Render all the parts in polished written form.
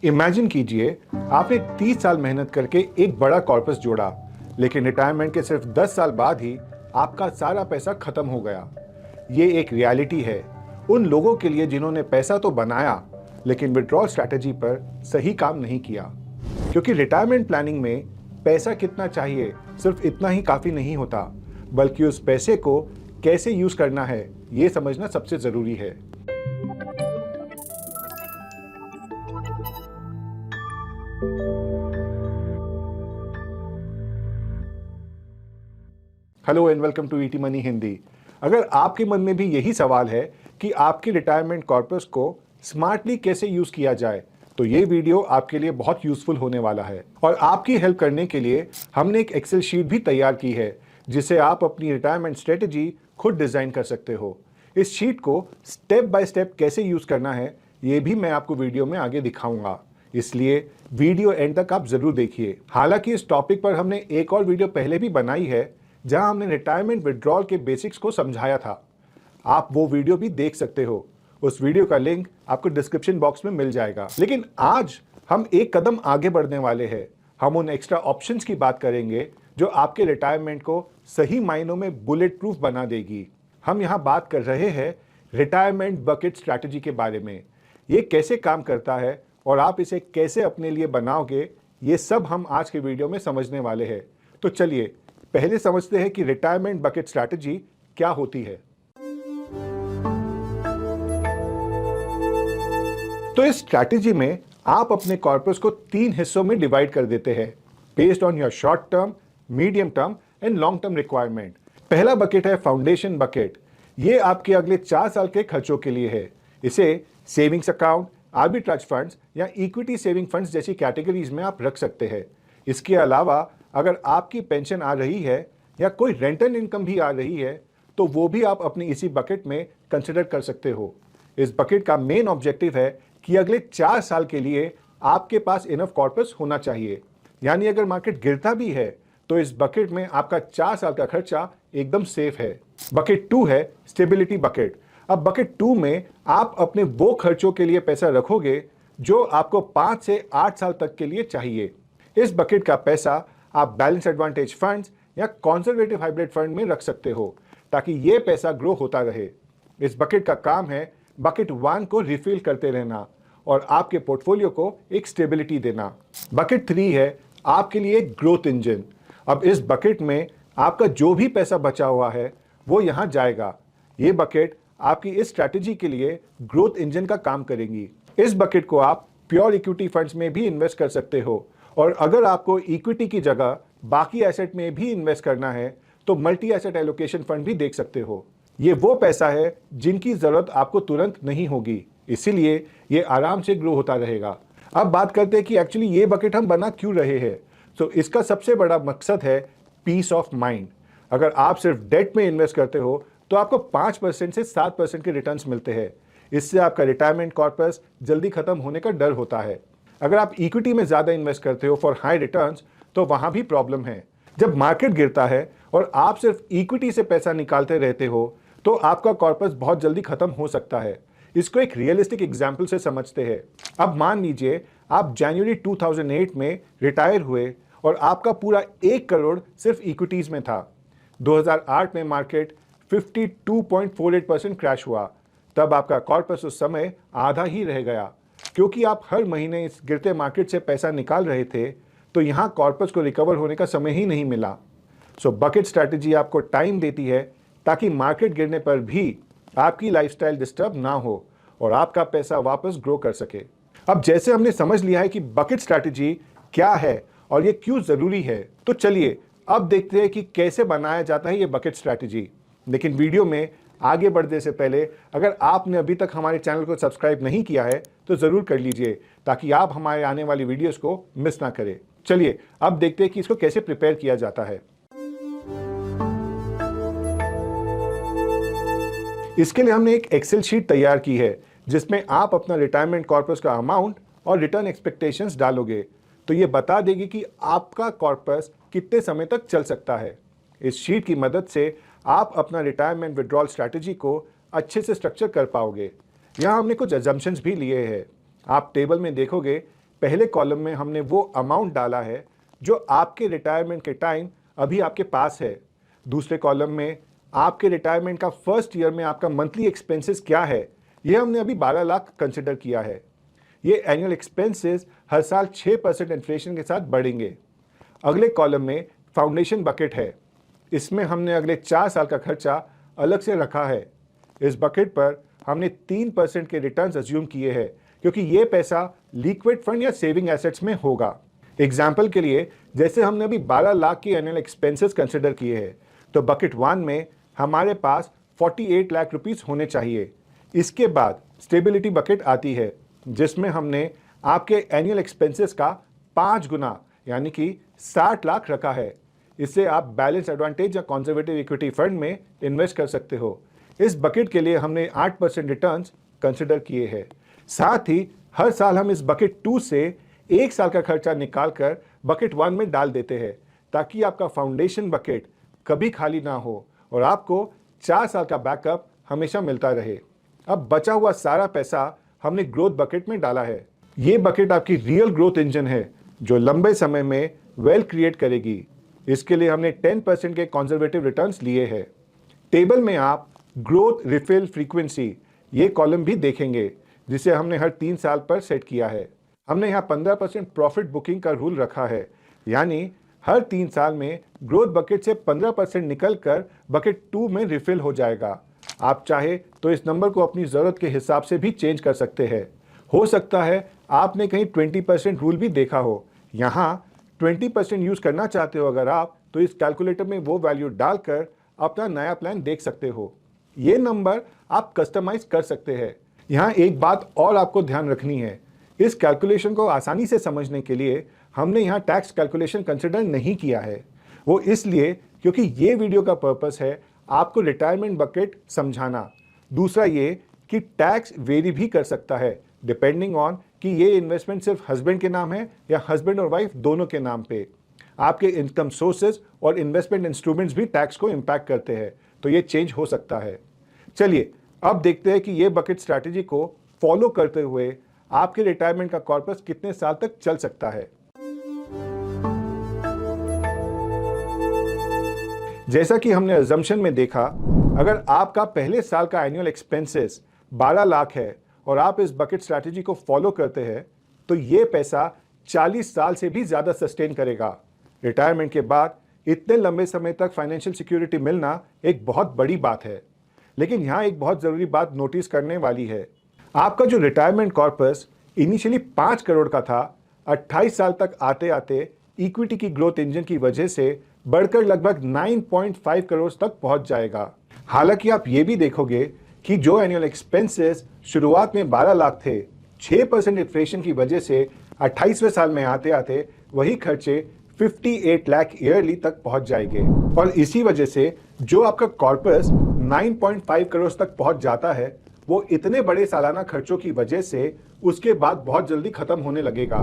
Imagine कीजिए आपने 30 साल मेहनत करके एक बड़ा कॉर्पस जोड़ा, लेकिन रिटायरमेंट के सिर्फ 10 साल बाद ही आपका सारा पैसा खत्म हो गया। ये एक रियलिटी है उन लोगों के लिए जिन्होंने पैसा तो बनाया लेकिन विड्रॉल स्ट्रैटेजी पर सही काम नहीं किया। क्योंकि रिटायरमेंट प्लानिंग में पैसा कितना चाहिए सिर्फ इतना ही काफी नहीं होता, बल्कि उस पैसे को कैसे यूज करना है ये समझना सबसे जरूरी है। Hello and welcome to ET money Hindi. अगर आपके मन में भी यही सवाल है कि आपके रिटायरमेंट कॉर्पस को स्मार्टली कैसे यूज किया जाए, तो ये वीडियो आपके लिए बहुत यूजफुल होने वाला है। और आपकी हेल्प करने के लिए हमने एक एक्सेल शीट भी तैयार की है जिसे आप अपनी रिटायरमेंट स्ट्रेटेजी खुद डिजाइन कर सकते हो। इस शीट को स्टेप बाय स्टेप कैसे यूज करना है ये भी मैं आपको वीडियो में आगे दिखाऊंगा, इसलिए वीडियो एंड तक आप जरूर देखिए। हालांकि इस टॉपिक पर हमने एक और वीडियो पहले भी बनाई है जहां हमने रिटायरमेंट विड्रॉल के बेसिक्स को समझाया था। आप वो वीडियो भी देख सकते हो, उस वीडियो का लिंक आपको डिस्क्रिप्शन बॉक्स में मिल जाएगा। लेकिन आज हम एक कदम आगे बढ़ने वाले हैं। हम उन एक्स्ट्रा ऑप्शंस की बात करेंगे जो आपके रिटायरमेंट को सही मायनों में बुलेट प्रूफ बना देगी। हम यहाँ बात कर रहे हैं रिटायरमेंट बकेट स्ट्रैटेजी के बारे में। ये कैसे काम करता है और आप इसे कैसे अपने लिए बनाओगे, ये सब हम आज के वीडियो में समझने वाले हैं। तो चलिए पहले समझते हैं कि रिटायरमेंट बकेट स्ट्रैटेजी क्या होती है। तो इस स्ट्रैटेजी में आप अपने कॉर्पस को 3 हिस्सों में डिवाइड कर देते हैं based on your short term, medium term and long term requirement. पहला बकेट है फाउंडेशन बकेट। ये आपके अगले 4 साल के खर्चों के लिए है। इसे सेविंग्स अकाउंट, आर्बिट्राज फंड्स या इक्विटी सेविंग फंड्स जैसी कैटेगरीज में आप रख सकते हैं। इसके अलावा अगर आपकी पेंशन आ रही है या कोई रेंटल इनकम भी आ रही है तो वो भी आप अपनी इसी बकेट में कंसिडर कर सकते हो। इस बकेट का मेन ऑब्जेक्टिव है कि अगले 4 साल के लिए आपके पास इनफ कॉर्पस होना चाहिए। यानी अगर मार्केट गिरता भी है तो इस बकेट में आपका 4 साल का खर्चा एकदम सेफ है। बकेट 2 है स्टेबिलिटी बकेट। अब बकेट 2 में आप अपने वो खर्चों के लिए पैसा रखोगे जो आपको 5 से 8 साल तक के लिए चाहिए। इस बकेट का पैसा आप बैलेंस एडवांटेज फंड्स या कंजर्वेटिव हाइब्रिड फंड में रख सकते हो ताकि ये पैसा ग्रो होता रहे। इस बकेट का काम है बकेट 1 को रिफिल करते रहना और आपके पोर्टफोलियो को एक स्टेबिलिटी देना। बकेट 3 है आपके लिए एक ग्रोथ इंजन। अब इस बकेट में आपका जो भी पैसा बचा हुआ है वो यहाँ जाएगा। ये बकेट आपकी इस स्ट्रैटेजी के लिए ग्रोथ इंजन का काम करेंगी। इस बकेट को आप प्योर इक्विटी फंड्स में भी इन्वेस्ट कर सकते हो और अगर आपको इक्विटी की जगह बाकी एसेट में भी इन्वेस्ट करना है तो मल्टी एसेट एलोकेशन फंड भी देख सकते हो। ये वो पैसा है जिनकी जरूरत आपको तुरंत नहीं होगी, इसीलिए ये आराम से ग्रो होता रहेगा। अब बात करते हैं कि एक्चुअली ये बकेट हम बना क्यों रहे हैं। तो इसका सबसे बड़ा मकसद है पीस ऑफ माइंड। अगर आप सिर्फ डेट में इन्वेस्ट करते हो तो आपको 5% से 7% के रिटर्न्स मिलते हैं। इससे आपका रिटायरमेंट कॉर्पस जल्दी खत्म होने का डर होता है। अगर आप इक्विटी में ज्यादा इन्वेस्ट करते हो फॉर हाई रिटर्न्स तो वहां भी प्रॉब्लम है। जब मार्केट गिरता है और आप सिर्फ इक्विटी से पैसा निकालते रहते हो तो आपका कॉर्पस बहुत जल्दी खत्म हो सकता है। इसको एक रियलिस्टिक एग्जाम्पल से समझते हैं। अब मान लीजिए आप जनवरी 2008 में रिटायर हुए और आपका पूरा 1 करोड़ सिर्फ इक्विटीज में था। 2008 में मार्केट 52.48% क्रैश हुआ। तब आपका कॉर्पस उस समय आधा ही रह गया। क्योंकि आप हर महीने इस गिरते मार्केट से पैसा निकाल रहे थे तो यहां कॉर्पस को रिकवर होने का समय ही नहीं मिला। सो बकेट स्ट्रैटेजी आपको टाइम देती है ताकि मार्केट गिरने पर भी आपकी लाइफस्टाइल डिस्टर्ब ना हो और आपका पैसा वापस ग्रो कर सके। अब जैसे हमने समझ लिया है कि बकेट स्ट्रैटेजी क्या है और ये क्यों जरूरी है, तो चलिए अब देखते हैं कि कैसे बनाया जाता है ये बकेट स्ट्रैटेजी। लेकिन वीडियो में आगे बढ़ने से पहले अगर आपने अभी तक हमारे चैनल को सब्सक्राइब नहीं किया है तो जरूर कर लीजिए ताकि आप हमारे आने वाली वीडियोस को मिस ना करें। चलिए अब देखते हैं कि इसको कैसे प्रिपेयर किया जाता है। इसके लिए हमने एक एक्सेल शीट तैयार की है जिसमें आप अपना रिटायरमेंट कॉर्पस का अमाउंट और रिटर्न एक्सपेक्टेशंस डालोगे तो ये बता देगी कि आपका कॉर्पस कितने समय तक चल सकता है। इस शीट की मदद से आप अपना रिटायरमेंट विड्रॉल स्ट्रैटेजी को अच्छे से स्ट्रक्चर कर पाओगे। यहाँ हमने कुछ अजम्पशंस भी लिए हैं। आप टेबल में देखोगे पहले कॉलम में हमने वो अमाउंट डाला है जो आपके रिटायरमेंट के टाइम अभी आपके पास है। दूसरे कॉलम में आपके रिटायरमेंट का फर्स्ट ईयर में आपका मंथली एक्सपेंसेस क्या है, ये हमने अभी 12 लाख कंसिडर किया है। ये एनुअल एक्सपेंसेस हर साल 6% इन्फ्लेशन के साथ बढ़ेंगे। अगले कॉलम में फाउंडेशन बकेट है। इसमें हमने अगले 4 साल का खर्चा अलग से रखा है। इस बकेट पर हमने 3% के रिटर्न्स अज्यूम किए हैं, क्योंकि ये पैसा लिक्विड फंड या सेविंग एसेट्स में होगा। एग्जाम्पल के लिए, जैसे हमने अभी 12 लाख की एनुअल एक्सपेंसेस कंसिडर किए हैं, तो बकेट 1 में हमारे पास 48 लाख रुपीस होने चाहिए। इसके बाद स्टेबिलिटी बकेट आती है, जिसमें हमने आपके एनुअल एक्सपेंसेस का 5 गुना यानी कि 60 लाख रखा है। इससे आप बैलेंस एडवांटेज या कंजर्वेटिव इक्विटी फंड में इन्वेस्ट कर सकते हो। इस बकेट के लिए हमने 8% रिटर्न्स कंसिडर किए हैं। साथ ही हर साल हम इस बकेट 2 से 1 साल का खर्चा निकालकर बकेट 1 में डाल देते हैं, ताकि आपका फाउंडेशन बकेट कभी खाली ना हो और आपको 4 साल का बैकअप हमेशा मिलता रहे। अब बचा हुआ सारा पैसा हमने ग्रोथ बकेट में डाला है। ये बकेट आपकी रियल ग्रोथ इंजन है, जो लंबे समय में वेल्थ क्रिएट करेगी। इसके लिए हमने 10% के कंजर्वेटिव रिटर्न्स लिए हैं। टेबल में आप ग्रोथ रिफिल फ्रीक्वेंसी ये कॉलम भी देखेंगे, जिसे हमने हर 3 साल पर सेट किया है। हमने यहाँ 15% प्रॉफिट बुकिंग का रूल रखा है, यानी हर 3 साल में ग्रोथ बकेट से 15% निकल कर बकेट 2 में रिफिल हो जाएगा। आप चाहे तो इस नंबर को अपनी ज़रूरत के हिसाब से भी चेंज कर सकते हैं। हो सकता है आपने कहीं 20% रूल भी देखा हो। यहाँ 20% यूज़ करना चाहते हो अगर आप, तो इस कैलकुलेटर में वो वैल्यू डालकर अपना नया प्लान देख सकते हो। ये नंबर आप कस्टमाइज कर सकते हैं। यहाँ एक बात और आपको ध्यान रखनी है, इस कैलकुलेशन को आसानी से समझने के लिए हमने यहाँ टैक्स कैलकुलेशन कंसिडर नहीं किया है। वो इसलिए क्योंकि ये वीडियो का पर्पस है आपको रिटायरमेंट बकेट समझाना। दूसरा ये कि टैक्स वेरी भी कर सकता है डिपेंडिंग ऑन कि ये इन्वेस्टमेंट सिर्फ हस्बैंड के नाम है या हस्बैंड और वाइफ दोनों के नाम पे। आपके इनकम सोर्सेज और इन्वेस्टमेंट इंस्ट्रूमेंट्स भी टैक्स को इम्पैक्ट करते हैं, तो ये चेंज हो सकता है। चलिए अब देखते हैं कि ये बकेट स्ट्रैटेजी को फॉलो करते हुए आपके रिटायरमेंट का कॉर्पस कितने साल तक चल सकता है। जैसा कि हमने अजम्पशन में देखा, अगर आपका पहले साल का एनुअल एक्सपेंसेस 12 लाख है और आप इस बकेट स्ट्रैटेजी को फॉलो करते हैं, तो ये पैसा 40 साल से भी ज़्यादा सस्टेन करेगा। रिटायरमेंट के बाद इतने लंबे समय तक फाइनेंशियल सिक्योरिटी मिलना एक बहुत बड़ी बात है। लेकिन यहाँ एक बहुत ज़रूरी बात नोटिस करने वाली है। आपका जो रिटायरमेंट कॉर्पस इनिशियली 5 करोड़ का था, 28 साल तक आते आते इक्विटी की ग्रोथ इंजन की वजह से बढ़कर लगभग 9.5 करोड़ तक पहुंच जाएगा। हालांकि आप ये भी देखोगे कि जो एनुअल एक्सपेंसेस शुरुआत में 12 लाख थे, 6% इन्फ्लेशन की वजह से 28वें साल में आते आते वही खर्चे 58 लाख ईयरली तक पहुंच जाएंगे। और इसी वजह से जो आपका कॉर्पस 9.5 करोड़ तक पहुंच जाता है, वो इतने बड़े सालाना खर्चों की वजह से उसके बाद बहुत जल्दी खत्म होने लगेगा।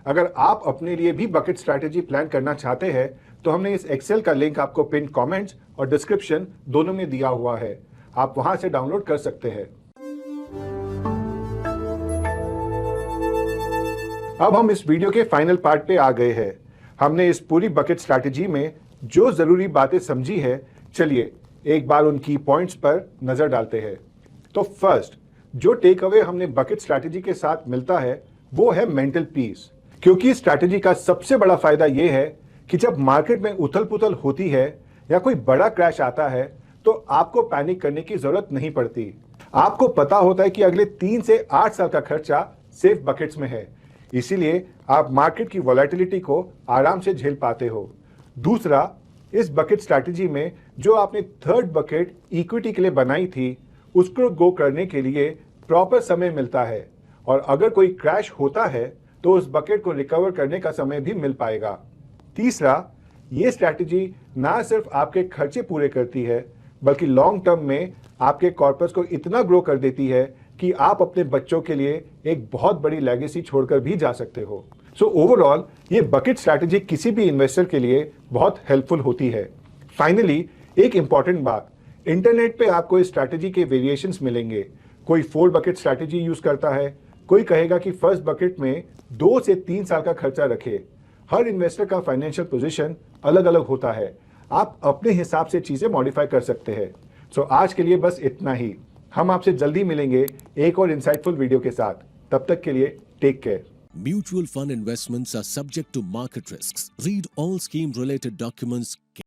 अगर आप अपने लिए भी बकेट स्ट्रैटेजी प्लान करना चाहते हैं, तो हमने इस एक्सेल का लिंक आपको पिन कमेंट्स और डिस्क्रिप्शन दोनों में दिया हुआ है। आप वहां से डाउनलोड कर सकते हैं। अब हम इस वीडियो के फाइनल पार्ट पे आ गए हैं। हमने इस पूरी बकेट स्ट्रैटेजी में जो जरूरी बातें समझी है, चलिए एक बार उन की पॉइंट्स पर नजर डालते हैं। तो फर्स्ट, जो टेक अवे हमने बकेट स्ट्रैटेजी के साथ मिलता है, वो है मेंटल पीस। क्योंकि स्ट्रैटेजी का सबसे बड़ा फायदा यह है कि जब मार्केट में उथल पुथल होती है या कोई बड़ा क्रैश आता है, तो आपको पैनिक करने की जरूरत नहीं पड़ती। आपको पता होता है कि अगले 3 से 8 साल का खर्चा सेफ बकेट्स में है, इसीलिए आप मार्केट की वॉलेटिलिटी को आराम से झेल पाते हो। दूसरा, इस बकेट स्ट्रैटेजी में जो आपने थर्ड बकेट इक्विटी के लिए बनाई थी, उसको गो करने के लिए प्रॉपर समय मिलता है, और अगर कोई क्रैश होता है तो उस बकेट को रिकवर करने का समय भी मिल पाएगा। तीसरा, ये स्ट्रैटेजी ना सिर्फ आपके खर्चे पूरे करती है, बल्कि लॉन्ग टर्म में आपके कॉर्पस को इतना ग्रो कर देती है कि आप अपने बच्चों के लिए एक बहुत बड़ी लेगेसी छोड़कर भी जा सकते हो। सो ओवरऑल ये बकेट स्ट्रैटेजी किसी भी इन्वेस्टर के लिए बहुत हेल्पफुल होती है। फाइनली एक इंपॉर्टेंट बात, इंटरनेट पे आपको इस स्ट्रैटेजी के वेरिएशंस मिलेंगे। कोई 4 बकेट स्ट्रैटेजी यूज करता है, कोई कहेगा कि फर्स्ट बकेट में 2 से 3 साल का खर्चा रखे। हर इन्वेस्टर का फाइनेंशियल पोजीशन अलग अलग होता है, आप अपने हिसाब से चीजें मॉडिफाई कर सकते हैं। सो आज के लिए बस इतना ही। हम आपसे जल्दी मिलेंगे एक और इंसाइटफुल वीडियो के साथ। तब तक के लिए take care. Mutual fund investments are subject to market risks. Read all scheme related documents